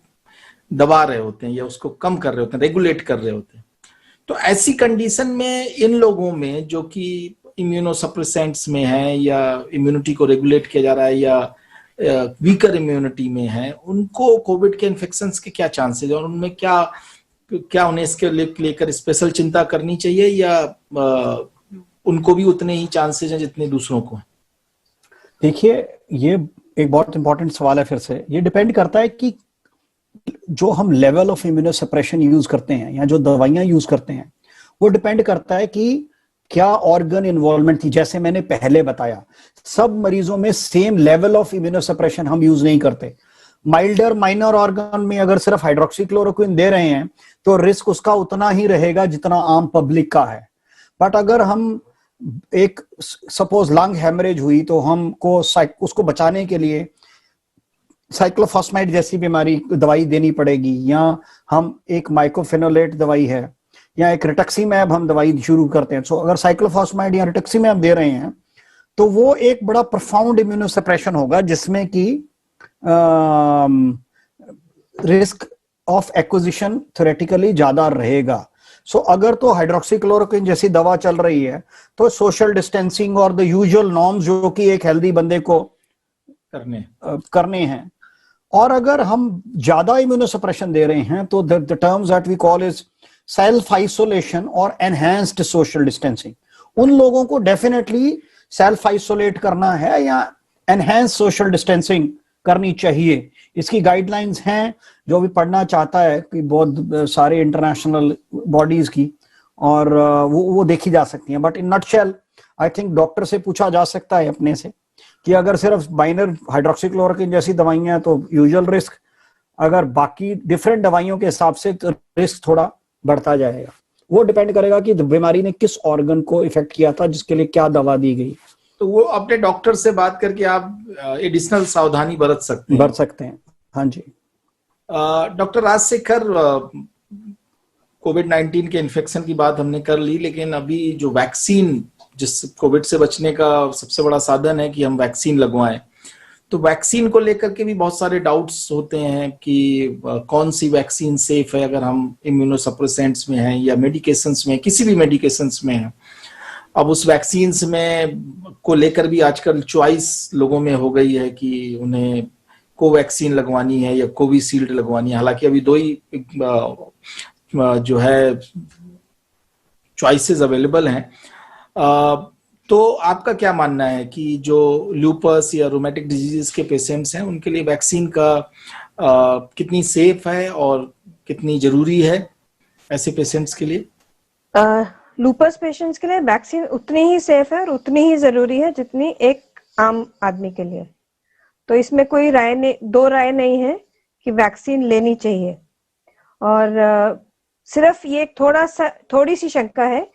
दबा रहे होते हैं या उसको कम कर रहे होते हैं, रेगुलेट कर रहे होते हैं। तो ऐसी कंडीशन में इन लोगों में जो कि इम्यूनोसप्रेसेंट्स में है या इम्यूनिटी को रेगुलेट किया जा रहा है या वीकर इम्यूनिटी में है, उनको कोविड के इन्फेक्शंस के क्या चांसेस और उनमें क्या उन्हें इसके लेकर स्पेशल चिंता करनी चाहिए या उनको भी उतने ही चांसेस हैं जितने दूसरों को? देखिए, ये एक बहुत इंपॉर्टेंट सवाल है। फिर से ये डिपेंड करता है कि जो हम लेवल ऑफ इम्यूनोसप्रेशन यूज करते हैं या जो दवाइयां यूज करते हैं वो डिपेंड करता है कि क्या ऑर्गन इन्वॉल्वमेंट थी। जैसे मैंने पहले बताया, सब मरीजों में सेम लेवल ऑफ इम्यूनोसप्रेशन हम यूज नहीं करते। माइल्डर माइनर ऑर्गन में अगर सिर्फ हाइड्रोक्सीक्लोरोक्विन दे रहे हैं तो रिस्क उसका उतना ही रहेगा जितना आम पब्लिक का है। बट अगर हम एक सपोज लंग हेमरेज हुई तो हमको उसको बचाने के लिए साइक्लोफॉस्फाइड जैसी बीमारी दवाई देनी पड़ेगी, या हम एक माइक्रोफेनोलेट दवाई है या एक रिटक्सीमैब हम दवाई शुरू करते हैं। सो अगर साइक्लोफॉस्फाइड या रिटक्सीमैब दे रहे हैं तो वो एक बड़ा प्रोफाउंड इम्यूनोसप्रेशन होगा जिसमें कि रिस्क ऑफ एक्विजिशन थ्योरेटिकली ज्यादा रहेगा। सो अगर तो हाइड्रोक्सीक्लोरोक्विन जैसी दवा चल रही है तो सोशल डिस्टेंसिंग और द यूजुअल नॉर्म्स जो कि एक हेल्दी बंदे को करने हैं। और अगर हम ज्यादा इम्यूनोसप्रेशन दे रहे हैं तो the terms that we call is self isolation और एनहांस्ड सोशल डिस्टेंसिंग। उन लोगों को डेफिनेटली सेल्फ आइसोलेट करना है या एनहांस सोशल डिस्टेंसिंग करनी चाहिए। इसकी गाइडलाइंस हैं, जो भी पढ़ना चाहता है कि बहुत सारे इंटरनेशनल बॉडीज की, और वो देखी जा सकती हैं। But in nutshell I think doctor से पूछा जा सकता है अपने से कि अगर सिर्फ माइनर हाइड्रोक्सीक्लोरोक्विन जैसी दवाइयां तो यूजुअल रिस्क, अगर बाकी डिफरेंट दवाइयों के हिसाब से तो रिस्क थोड़ा बढ़ता जाएगा। वो डिपेंड करेगा कि बीमारी ने किस ऑर्गन को इफेक्ट किया था, जिसके लिए क्या दवा दी गई। तो वो अपने डॉक्टर से बात करके आप एडिशनल सावधानी बरत सकते हैं। हाँ जी। डॉक्टर राजशेखर, कोविड-19 के इन्फेक्शन की बात हमने कर ली, लेकिन अभी जो वैक्सीन, जिस कोविड से बचने का सबसे बड़ा साधन है कि हम वैक्सीन लगवाएं, तो वैक्सीन को लेकर के भी बहुत सारे डाउट्स होते हैं कि कौन सी वैक्सीन सेफ है अगर हम इम्यूनोसप्रेसेंट्स में हैं या मेडिकेशंस में, किसी भी मेडिकेशंस में हैं। अब उस वैक्सीन्स में को लेकर भी आजकल चॉइस लोगों में हो गई है कि उन्हें कोवैक्सीन लगवानी है या कोविशील्ड लगवानी है। हालांकि अभी दो ही जो है चॉइसेस अवेलेबल हैं। तो आपका क्या मानना है कि जो लूपस या रोमेटिक डिजीजेस के पेशेंट्स हैं उनके लिए वैक्सीन का कितनी सेफ है और कितनी जरूरी है ऐसे पेशेंट्स के लिए? लूपस पेशेंट्स के लिए वैक्सीन उतनी ही सेफ है और उतनी ही जरूरी है जितनी एक आम आदमी के लिए। तो इसमें कोई दो राय नहीं है कि वैक्सीन लेनी चाहिए। और सिर्फ ये थोड़ी सी शंका है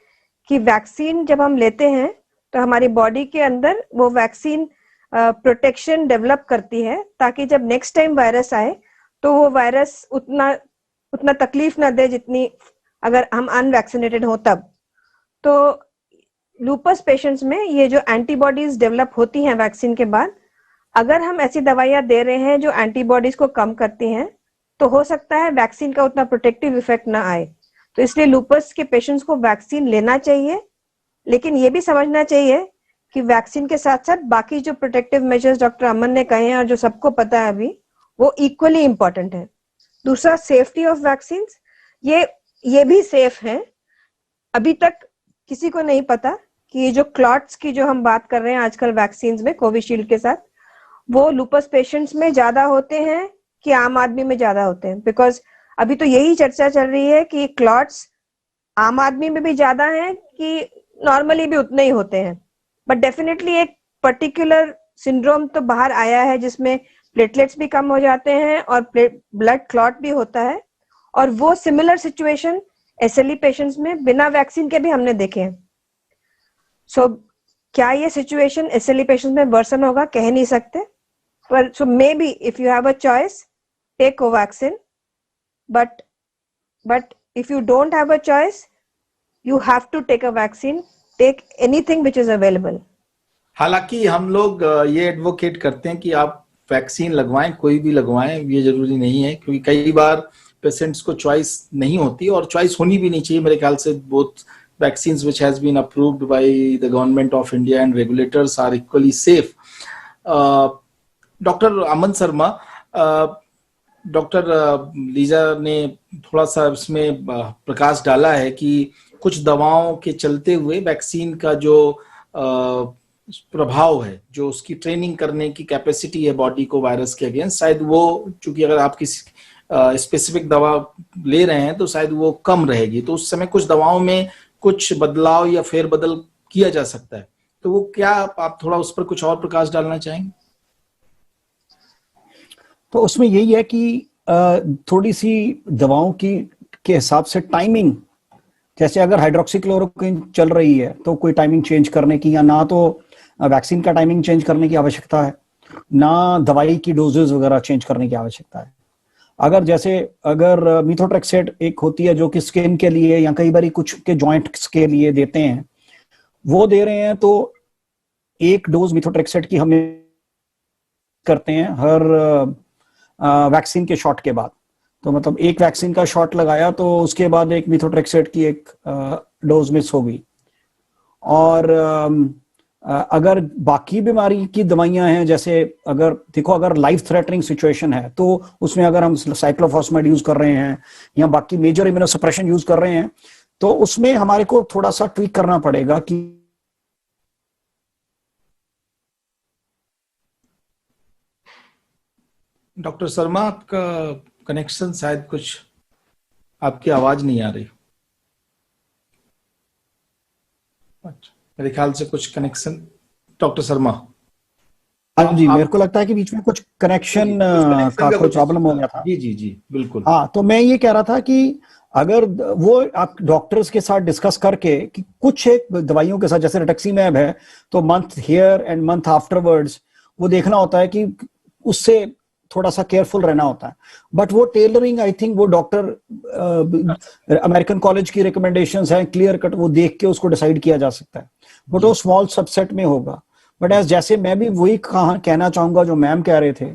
कि वैक्सीन जब हम लेते हैं तो हमारी बॉडी के अंदर वो वैक्सीन प्रोटेक्शन डेवलप करती है ताकि जब नेक्स्ट टाइम वायरस आए तो वो वायरस उतना तकलीफ ना दे जितनी अगर हम अनवैक्सीनेटेड हो तब। तो लूपस पेशेंट्स में ये जो एंटीबॉडीज डेवलप होती हैं वैक्सीन के बाद, अगर हम ऐसी दवाइयां दे रहे हैं जो एंटीबॉडीज को कम करती हैं तो हो सकता है वैक्सीन का उतना प्रोटेक्टिव इफेक्ट ना आए। तो इसलिए लूपस के पेशेंट्स को वैक्सीन लेना चाहिए, लेकिन ये भी समझना चाहिए कि वैक्सीन के साथ साथ बाकी जो प्रोटेक्टिव मेजर्स डॉक्टर अमन ने कहे हैं और जो सबको पता है अभी, वो इक्वली इंपॉर्टेंट है। दूसरा, सेफ्टी ऑफ वैक्सीन, ये भी सेफ है। अभी तक किसी को नहीं पता कि ये जो क्लॉट्स की जो हम बात कर रहे हैं आजकल वैक्सीन में कोविशील्ड के साथ, वो लूपस पेशेंट्स में ज्यादा होते हैं कि आम आदमी में ज्यादा होते हैं। बिकॉज अभी तो यही चर्चा चल रही है कि क्लॉट्स आम आदमी में भी ज्यादा हैं कि नॉर्मली भी उतने ही होते हैं, बट डेफिनेटली एक पर्टिकुलर सिंड्रोम तो बाहर आया है जिसमें प्लेटलेट्स भी कम हो जाते हैं और ब्लड क्लॉट भी होता है, और वो सिमिलर सिचुएशन एसएलई पेशेंट्स में बिना वैक्सीन के भी हमने देखे हैं। सो क्या ये सिचुएशन एसएलई पेशेंट्स में वर्सन होगा, कह नहीं सकते, पर so maybe if you have a choice take Covaxin, but if you don't have a choice you have to take a vaccine, take anything which is available. हालांकि हम लोग ये एडवोकेट करते हैं कि आप वैक्सीन लगवाएं, कोई भी लगवाएं, ये जरूरी नहीं है, क्योंकि कई बार पेशेंट्स को चॉइस नहीं होती और चॉइस होनी भी नहीं चाहिए मेरे ख्याल से। Both vaccines which has been approved by the government of India and regulators are equally safe. Doctor Aman Sharma, doctor Liza ने थोड़ा सा इसमें प्रकाश डाला है कि कुछ दवाओं के चलते हुए वैक्सीन का जो प्रभाव है, जो उसकी ट्रेनिंग करने की कैपेसिटी है बॉडी को वायरस के अगेंस्ट, शायद वो, चूंकि अगर आप किसी स्पेसिफिक दवा ले रहे हैं तो शायद वो कम रहेगी, तो उस समय कुछ दवाओं में कुछ बदलाव या फेरबदल किया जा सकता है, तो वो क्या, आप थोड़ा उस पर कुछ और प्रकाश डालना चाहेंगे? तो उसमें यही है कि थोड़ी सी दवाओं की के हिसाब से टाइमिंग, जैसे अगर हाइड्रोक्सीक्लोरोक्विन चल रही है तो कोई टाइमिंग चेंज करने की, या ना तो वैक्सीन का टाइमिंग चेंज करने की आवश्यकता है, ना दवाई की डोजेस वगैरह चेंज करने की आवश्यकता है। अगर मिथोट्रेक्सेट एक होती है जो कि स्किन के लिए या कई बार कुछ के जॉइंट्स के लिए देते हैं, वो दे रहे हैं, तो एक डोज मिथोट्रेक्सेट की हमें करते हैं हर वैक्सीन के शॉट के बाद। तो मतलब एक वैक्सीन का शॉट लगाया तो उसके बाद एक मिथोट्रेक्सेट की एक डोज मिस हो गई। और अगर बाकी बीमारी की दवाइयां हैं, जैसे अगर देखो अगर लाइफ थ्रेटनिंग सिचुएशन है तो उसमें अगर हम साइक्लोफॉस्फेट यूज कर रहे हैं या बाकी मेजर इम्यूनोसप्रेशन यूज कर रहे हैं, तो उसमें हमारे को थोड़ा सा ट्वीक करना पड़ेगा कि डॉक्टर शर्मा, आपका कनेक्शन शायद कुछ, आपकी आवाज नहीं आ रही। मेरे ख्याल से कुछ कनेक्शन, डॉक्टर शर्मा। हाँ जी, मेरे को लगता है कि बीच में कुछ कनेक्शन का कोई प्रॉब्लम हो गया था। जी जी जी बिल्कुल। हाँ, तो मैं ये कह रहा था कि अगर वो आप डॉक्टर्स के साथ डिस्कस करके कि कुछ एक दवाइयों के साथ, जैसे रिटक्सीमैब है, तो month here and month afterwards वो देखना होता है कि उससे थोड़ा सा केयरफुल रहना होता है। बट वो टेलरिंग, आई थिंक वो डॉक्टर अमेरिकन कॉलेज की रिकमेंडेशंस हैं, क्लियर कट वो देख के उसको डिसाइड किया जा सकता है, बट वो स्मॉल सबसेट में होगा। बट एज जैसे मैं भी वही कहना चाहूंगा जो मैम कह रहे थे,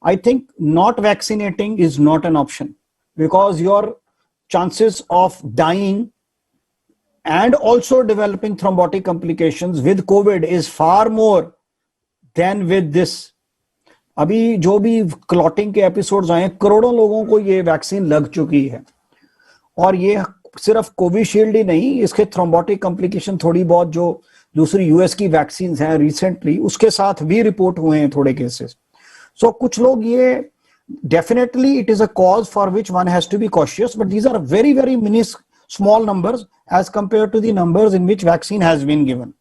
I think not vaccinating is not an option, because your chances of dying and also developing thrombotic complications with COVID is far more than with this. अभी जो भी क्लॉटिंग के एपिसोड्स आए, करोड़ों लोगों को ये वैक्सीन लग चुकी है, और ये सिर्फ कोविशील्ड ही नहीं, इसके थ्रोम्बोटिक कॉम्प्लिकेशन थोड़ी बहुत जो दूसरी यूएस की वैक्सीन हैं रिसेंटली, उसके साथ भी रिपोर्ट हुए हैं थोड़े केसेस। सो कुछ लोग ये definitely it is a cause for which one has to be cautious, but these are very very small numbers as compared to the numbers in which vaccine has been given.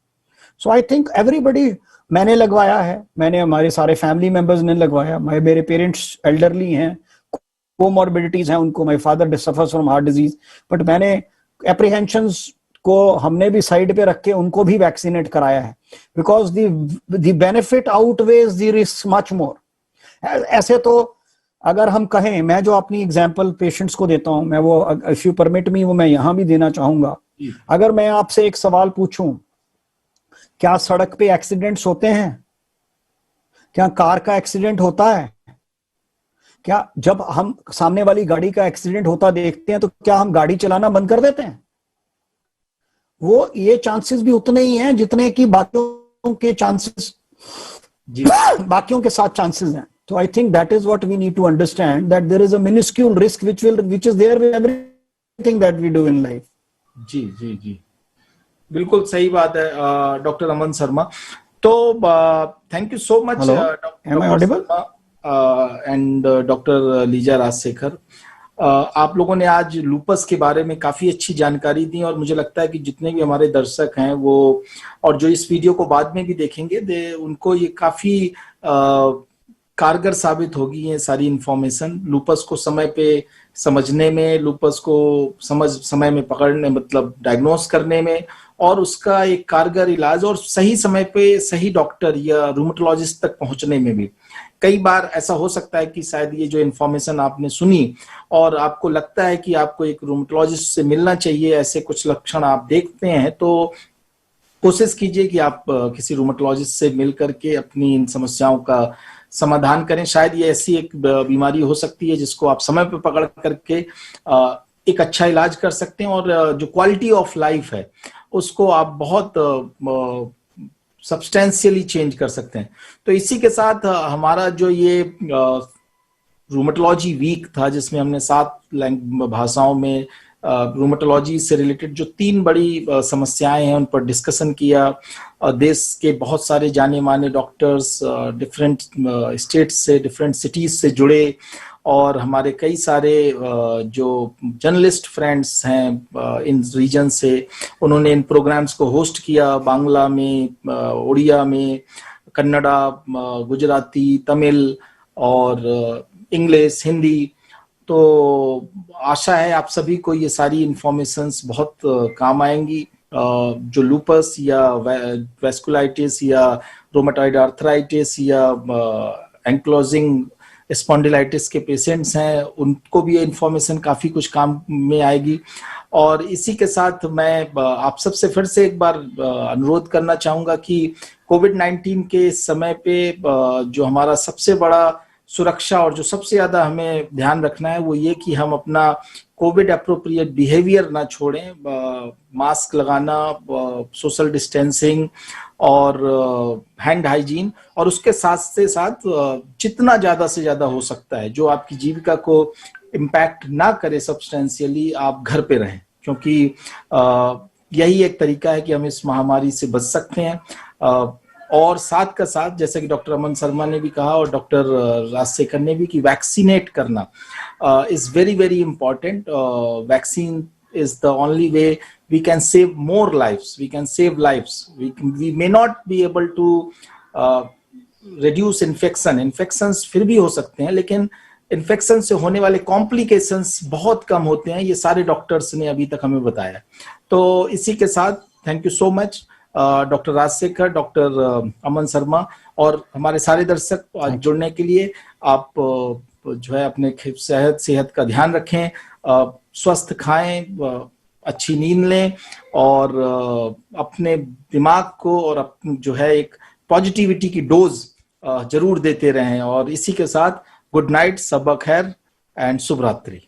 So I think everybody, मैंने लगवाया है, मैंने, हमारे सारे family members ने लगवाया, मेरे parents elderly हैं, कोमॉर्बिडिटीज हैं उनको, my father suffers from heart disease, but मैंने एप्रीहेंशंस को हमने भी साइड पे रख के उनको भी वैक्सीनेट कराया है, because the benefit outweighs the risk much more. ऐसे तो अगर हम कहें, मैं जो अपनी एग्जांपल पेशेंट्स को देता हूं, मैं वो इफ यू परमिट मी वो मैं यहां भी देना चाहूंगा। अगर मैं आपसे एक सवाल पूछूं, क्या सड़क पे एक्सीडेंट्स होते हैं? क्या कार का एक्सीडेंट होता है? क्या जब हम सामने वाली गाड़ी का एक्सीडेंट होता देखते हैं तो क्या हम गाड़ी चलाना बंद कर देते हैं? वो ये चांसेस भी उतने ही हैं जितने कि बाकियों के चांसेस, बाकियों के साथ चांसेस हैं। So I think that is what we need to understand, that there is a minuscule risk which is there with everything that we do in life. जी जी जी बिल्कुल सही बात है डॉक्टर अमन शर्मा। तो thank you so much doctor and doctor Liza Rajasekhar. आप लोगों ने आज loops के बारे में काफी अच्छी जानकारी दी और मुझे लगता है कि जितने भी हमारे दर्शक हैं वो और जो इस वीडियो को बाद में भी देखेंगे उनको ये काफी कारगर साबित होगी ये सारी इंफॉर्मेशन लूपस को समय पे समझने में, लूपस को समय में पकड़ने मतलब डायग्नोस करने में और उसका एक कारगर इलाज और सही समय पे सही डॉक्टर या रूमेटोलॉजिस्ट तक पहुंचने में भी। कई बार ऐसा हो सकता है कि शायद ये जो इन्फॉर्मेशन आपने सुनी और आपको लगता है कि आपको एक रूमेटोलॉजिस्ट से मिलना चाहिए, ऐसे कुछ लक्षण आप देखते हैं तो कोशिश कीजिए कि आप किसी रूमेटोलॉजिस्ट से मिल करके अपनी इन समस्याओं का समाधान करें। शायद ये ऐसी एक बीमारी हो सकती है जिसको आप समय पर पकड़ करके एक अच्छा इलाज कर सकते हैं और जो क्वालिटी ऑफ लाइफ है उसको आप बहुत सब्सटेंशियली चेंज कर सकते हैं। तो इसी के साथ हमारा जो ये रूमेटोलॉजी वीक था जिसमें हमने 7 भाषाओं में रूमेटोलॉजी से रिलेटेड जो 3 बड़ी समस्याएं हैं उन पर डिस्कशन किया। देश के बहुत सारे जाने माने डॉक्टर्स डिफरेंट स्टेट्स से, डिफरेंट सिटीज से जुड़े और हमारे कई सारे जो जर्नलिस्ट फ्रेंड्स हैं इन रीजन से, उन्होंने इन प्रोग्राम्स को होस्ट किया बांग्ला में, उड़िया में, कन्नड़ा, गुजराती, तमिल और इंग्लिश, हिंदी। तो आशा है आप सभी को ये सारी इंफॉर्मेशंस बहुत काम आएंगी। जो लूपस या वेस्कुलाइटिस या रोमेटॉइड आर्थराइटिस या एंक्लोजिंग स्पॉन्डिलाइटिस के पेशेंट्स हैं उनको भी ये इन्फॉर्मेशन काफी कुछ काम में आएगी। और इसी के साथ मैं आप सबसे फिर से एक बार अनुरोध करना चाहूंगा कि कोविड-19 के समय पे जो हमारा सबसे बड़ा सुरक्षा और जो सबसे ज्यादा हमें ध्यान रखना है वो ये कि हम अपना कोविड अप्रोप्रिएट बिहेवियर ना छोड़ें। मास्क लगाना, सोशल डिस्टेंसिंग और हैंड हाइजीन, और उसके साथ से साथ जितना ज्यादा से ज्यादा हो सकता है जो आपकी जीविका को इम्पैक्ट ना करे सब्सटेंशियली, आप घर पे रहें, क्योंकि यही एक तरीका है कि हम इस महामारी से बच सकते हैं। और साथ का साथ जैसे कि डॉक्टर अमन शर्मा ने भी कहा और डॉक्टर राजशेखर ने भी कि वैक्सीनेट करना is very very important. Vaccine is the only way we can save more lives, we can save lives. We may not be able to reduce infections फिर भी हो सकते हैं, लेकिन इन्फेक्शन से होने वाले कॉम्प्लिकेशंस बहुत कम होते हैं, ये सारे डॉक्टर्स ने अभी तक हमें बताया। तो इसी के साथ thank you so much doctor Rajshekhar, doctor Aman Sharma और हमारे सारे दर्शक आज जुड़ने के लिए। आप जो है अपने सेहत का ध्यान रखें, स्वस्थ खाएं, अच्छी नींद लें और अपने दिमाग को और जो है एक पॉजिटिविटी की डोज जरूर देते रहें। और इसी के साथ गुड नाइट, सबा खैर एंड शुभ रात्रि।